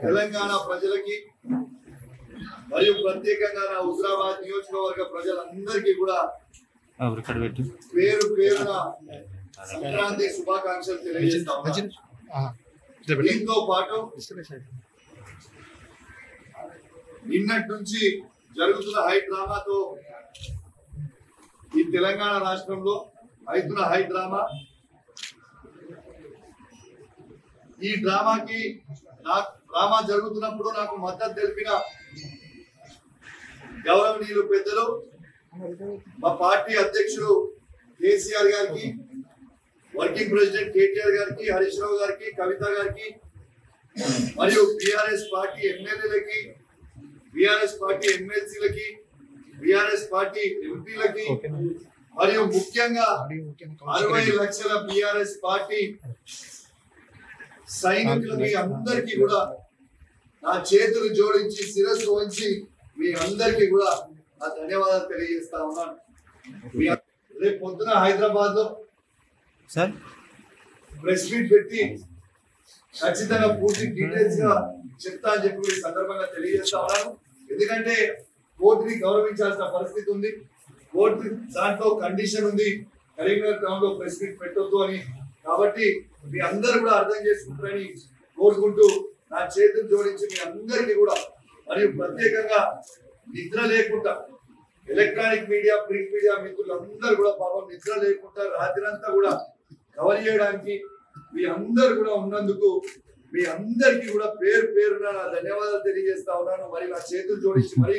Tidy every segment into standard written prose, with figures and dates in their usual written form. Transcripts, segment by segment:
తెలంగాణ ప్రజలకి మరియు ప్రత్యేకంగా నా హుజరాబాద్ నియోజకవర్గ ప్రజలందరికీ కూడా పేరు పేరున సంక్రాంతి శుభాకాంక్షలు తెలియజేస్తా ఉన్నాను. దీంతో పాటు నిన్నటి నుంచి జరుగుతున్న హై డ్రామాతో ఈ తెలంగాణ రాష్ట్రంలో అవుతున్న హై డ్రామా, ఈ డ్రామాకి డ్రామా జరుగుతున్నప్పుడు నాకు మద్దతు తెలిపిన గౌరవనీయులు పెద్దలు మా పార్టీ అధ్యక్షుడు కేసీఆర్ గారికి, వర్కింగ్ ప్రెసిడెంట్ కేటీఆర్ గారికి, హరీష్ రావు గారికి, కవిత గారికి మరియు బీఆర్ఎస్ పార్టీ ఎమ్మెల్యేలకి, బీఆర్ఎస్ పార్టీ ఎమ్మెల్సీలకి, బీఆర్ఎస్ పార్టీ ఎంపీలకి మరియు ముఖ్యంగా 60 లక్షల బీఆర్ఎస్ పార్టీ సైనికులకి అందరికీ కూడా నా చేతులు జోడించి శిరస్సు వంచి మీ అందరికీ కూడా నా ధన్యవాదాలు తెలియజేస్తా ఉన్నాను. రేపు పొద్దున హైదరాబాద్ లో ప్రెస్ మీట్ పెట్టి ఖచ్చితంగా పూర్తి డీటెయిల్స్ గా చెప్తా అని చెప్పి ఈ సందర్భంగా తెలియజేస్తా ఉన్నాను. ఎందుకంటే కోర్టుని గౌరవించాల్సిన పరిస్థితి ఉంది. కోర్టు దాంట్లో కండిషన్ ఉంది, కరీంనగర్ టౌన్ లో ప్రెస్ మీట్ పెట్టొద్దు అని. కాబట్టి మీ అందరు కూడా అర్థం చేసుకుంటారని కోరుకుంటూ నా చేతులు జోడించి మీ అందరికీ కూడా మరియు ప్రత్యేకంగా నిద్ర లేకుండా ఎలక్ట్రానిక్ మీడియా, ప్రింట్ మీడియా మిత్రులందరూ కూడా పాపం నిద్ర లేకుండా రాత్రంతా కూడా కవర్ చేయడానికి మీ అందరు కూడా ఉన్నందుకు మీ అందరికీ కూడా పేరు పేరున నా ధన్యవాదాలు తెలియజేస్తా ఉన్నాను. మరి నా చేతులు జోడించి మరి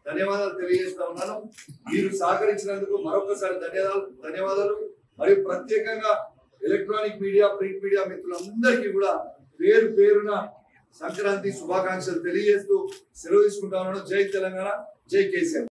ధన్యవాదాలు తెలియజేస్తా ఉన్నాను. మీరు సహకరించినందుకు మరొకసారి ధన్యవాదాలు. మరియు ప్రత్యేకంగా ఎలక్ట్రానిక్ మీడియా, ప్రింట్ మీడియా మిత్రులందరికీ కూడా పేరు పేరున సంక్రాంతి శుభాకాంక్షలు తెలియజేస్తూ సెలవు తీసుకుంటా ఉన్నాను. జై తెలంగాణ, జై కేసీఆర్.